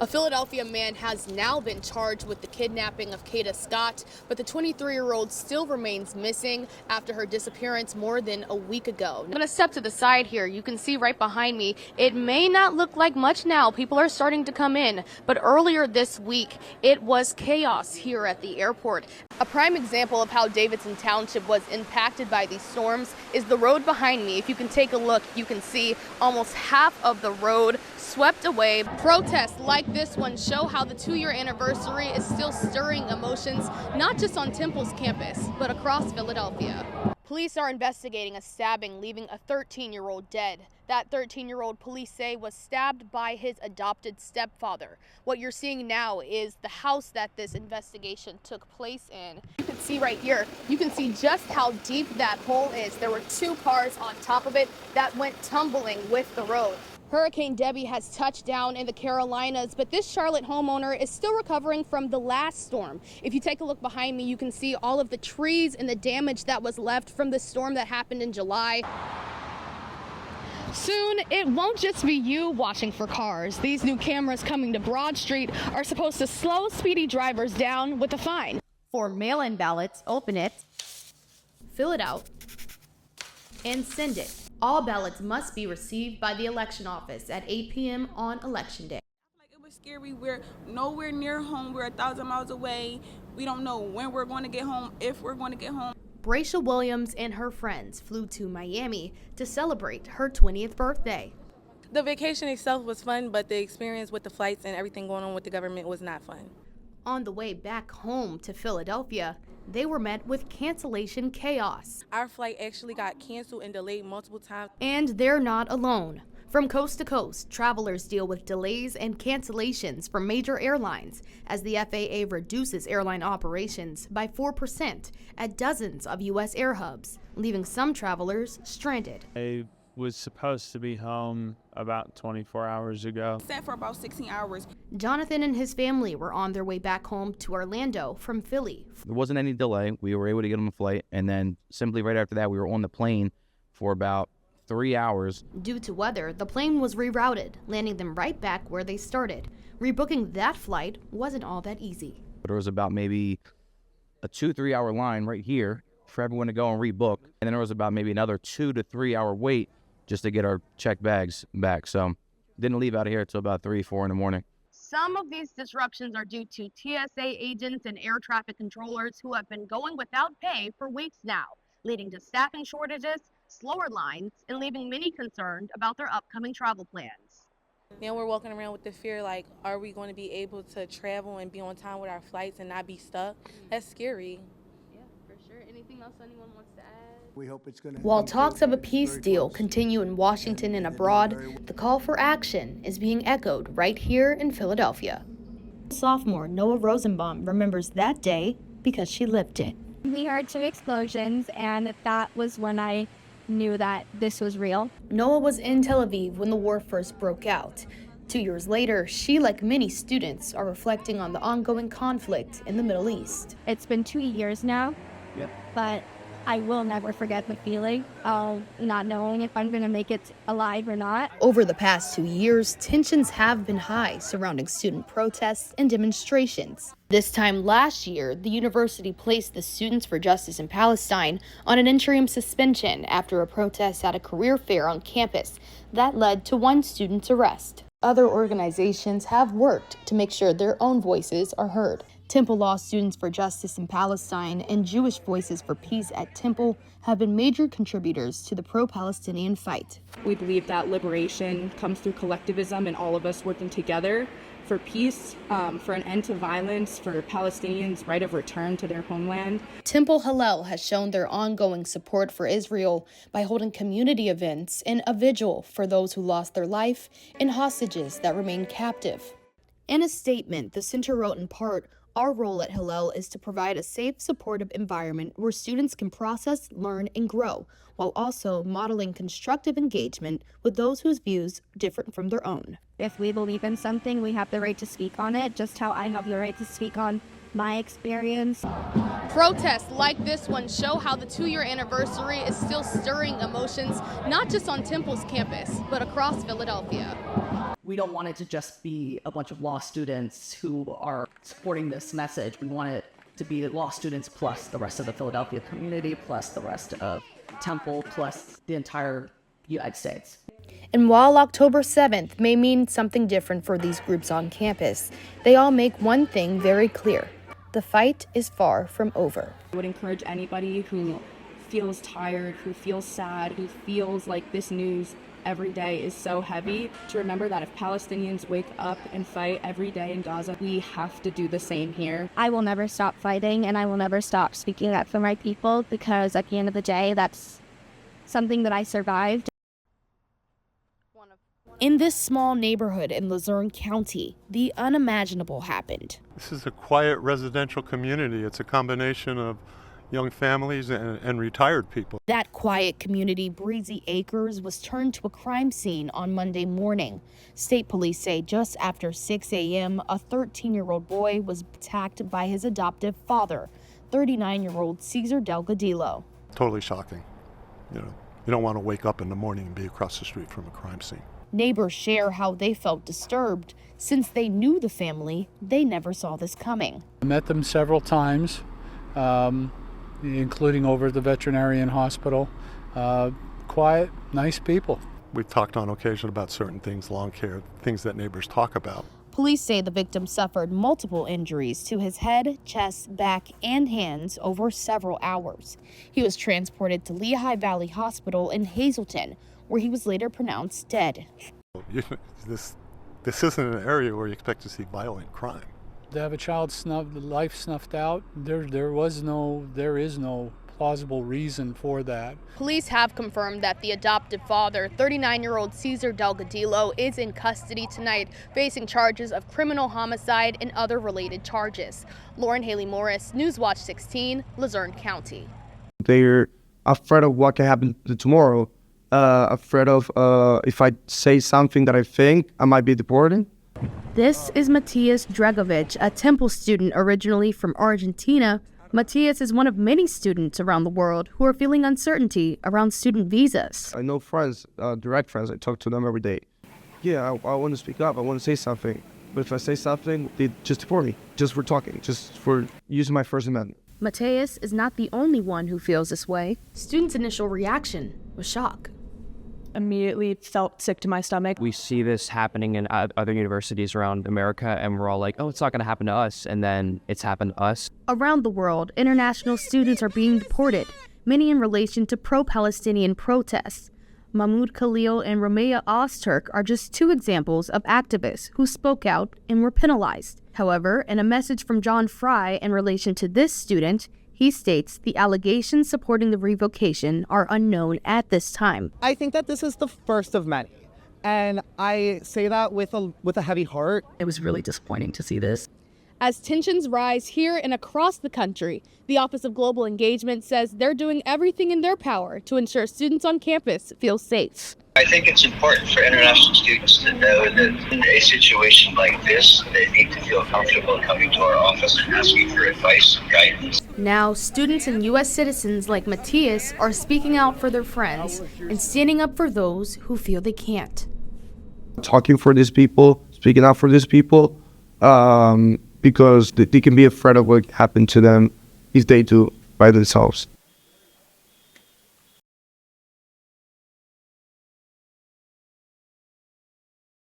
A Philadelphia man has now been charged with the kidnapping of Kata Scott, but the 23-year-old still remains missing after her disappearance more than a week ago. I'm going to step to the side here. You can see right behind me, it may not look like much now. People are starting to come in, but earlier this week, it was chaos here at the airport. A prime example of how Davidson Township was impacted by these storms is the road behind me. If you can take a look, you can see almost half of the road swept away. Protests like this one show how the 2-year anniversary is still stirring emotions, not just on Temple's campus, but across Philadelphia. Police are investigating a stabbing, leaving a 13-year-old dead. That 13-year-old, police say, was stabbed by his adopted stepfather. What you're seeing now is the house that this investigation took place in. You can see right here, you can see just how deep that hole is. There were 2 cars on top of it that went tumbling with the road. Hurricane Debbie has touched down in the Carolinas, but this Charlotte homeowner is still recovering from the last storm. If you take a look behind me, you can see all of the trees and the damage that was left from the storm that happened in July. Soon, it won't just be you watching for cars. These new cameras coming to Broad Street are supposed to slow speedy drivers down with a fine. For mail-in ballots, open it, fill it out, and send it. All ballots must be received by the election office at 8 p.m. on Election Day. It was scary. We're nowhere near home. We're 1,000 miles away. We don't know when we're going to get home, if we're going to get home. Bracia Williams and her friends flew to Miami to celebrate her 20th birthday. The vacation itself was fun, but the experience with the flights and everything going on with the government was not fun. On the way back home to Philadelphia, they were met with cancellation chaos. Our flight actually got canceled and delayed multiple times. And they're not alone. From coast to coast, travelers deal with delays and cancellations from major airlines as the FAA reduces airline operations by 4% at dozens of U.S. air hubs, leaving some travelers stranded. I was supposed to be home about 24 hours ago. Sat for about 16 hours. Jonathan and his family were on their way back home to Orlando from Philly. There wasn't any delay. We were able to get on the flight, and then simply right after that, we were on the plane for about 3 hours. Due to weather, the plane was rerouted, landing them right back where they started. Rebooking that flight wasn't all that easy. There was about maybe a 2-3 hour line right here for everyone to go and rebook, and then there was about maybe another 2 to 3 hour wait just to get our checked bags back. So didn't leave out of here until about 3-4 in the morning. Some of these disruptions are due to TSA agents and air traffic controllers who have been going without pay for weeks now, leading to staffing shortages, slower lines, and leaving many concerned about their upcoming travel plans. Now we're walking around with the fear, like, are we going to be able to travel and be on time with our flights and not be stuck? That's scary. Yeah, for sure. Anything else anyone wants to add? We hope it's going to. While talks of a peace deal continue in Washington and abroad, the call for action is being echoed right here in Philadelphia. Sophomore Noah Rosenbaum remembers that day because she lived it. We heard 2 explosions, and that was when I knew that this was real. Noah was in Tel Aviv when the war first broke out. 2 years later, she, like many students, are reflecting on the ongoing conflict in the Middle East. It's been 2 years now, but I will never forget the feeling of not knowing if I'm going to make it alive or not. Over the past 2 years, tensions have been high surrounding student protests and demonstrations. This time last year, the university placed the Students for Justice in Palestine on an interim suspension after a protest at a career fair on campus that led to one student's arrest. Other organizations have worked to make sure their own voices are heard. Temple Law Students for Justice in Palestine and Jewish Voices for Peace at Temple have been major contributors to the pro-Palestinian fight. We believe that liberation comes through collectivism and all of us working together for peace, for an end to violence, for Palestinians' right of return to their homeland. Temple Hillel has shown their ongoing support for Israel by holding community events and a vigil for those who lost their life and hostages that remain captive. In a statement, the center wrote in part, "Our role at Hillel is to provide a safe, supportive environment where students can process, learn, and grow, while also modeling constructive engagement with those whose views differ from their own." If we believe in something, we have the right to speak on it, just how I have the right to speak on my experience. Protests like this one show how the 2-year anniversary is still stirring emotions, not just on Temple's campus, but across Philadelphia. We don't want it to just be a bunch of law students who are supporting this message. We want it to be law students plus the rest of the Philadelphia community, plus the rest of Temple, plus the entire United States. And while October 7th may mean something different for these groups on campus, they all make one thing very clear. The fight is far from over. I would encourage anybody who feels tired, who feels sad, who feels like this news every day is so heavy, to remember that if Palestinians wake up and fight every day in Gaza, we have to do the same here. I will never stop fighting, and I will never stop speaking up for my people, because at the end of the day, that's something that I survived. In this small neighborhood in Luzerne County, the unimaginable happened. This is a quiet residential community. It's a combination of young families and retired people. That quiet community, Breezy Acres, was turned to a crime scene on Monday morning. State police say just after 6 a.m., a 13-year-old boy was attacked by his adoptive father, 39-year-old Cesar Delgadillo. Totally shocking. You don't want to wake up in the morning and be across the street from a crime scene. Neighbors share how they felt disturbed. Since they knew the family, they never saw this coming. I met them several times, including over at the veterinarian hospital. Quiet, nice people. We've talked on occasion about certain things, lawn care, things that neighbors talk about. Police say the victim suffered multiple injuries to his head, chest, back, and hands over several hours. He was transported to Lehigh Valley Hospital in Hazleton, where he was later pronounced dead. This isn't an area where you expect to see violent crime. To have a child's life snuffed out, there is no plausible reason for that. Police have confirmed that the adoptive father, 39-year-old Cesar Delgadillo, is in custody tonight, facing charges of criminal homicide and other related charges. Lauren Haley Morris, Newswatch 16, Luzerne County. They're afraid of what can happen tomorrow. Afraid of if I say something that I think, I might be deported. This is Matias Dragovic, a Temple student originally from Argentina. Matias is one of many students around the world who are feeling uncertainty around student visas. I know friends, direct friends, I talk to them every day. Yeah, I want to speak up, I want to say something. But if I say something, they just deport me, just for talking, just for using my First Amendment. Matias is not the only one who feels this way. Students' initial reaction was shock. Immediately felt sick to my stomach. We see this happening in other universities around America, and we're all like, oh, it's not going to happen to us, and then it's happened to us. Around the world, international students are being deported, many in relation to pro-Palestinian protests. Mahmoud Khalil and Ramea Ozturk are just two examples of activists who spoke out and were penalized. However, in a message from John Fry in relation to this student, he states the allegations supporting the revocation are unknown at this time. I think that this is the first of many, and I say that with a heavy heart. It was really disappointing to see this. As tensions rise here and across the country, the Office of Global Engagement says they're doing everything in their power to ensure students on campus feel safe. I think it's important for international students to know that in a situation like this, they need to feel comfortable coming to our office and asking for advice and guidance. Now, students and U.S. citizens like Matias are speaking out for their friends and standing up for those who feel they can't. Talking for these people, speaking out for these people, because they can be afraid of what happened to them if they do by themselves.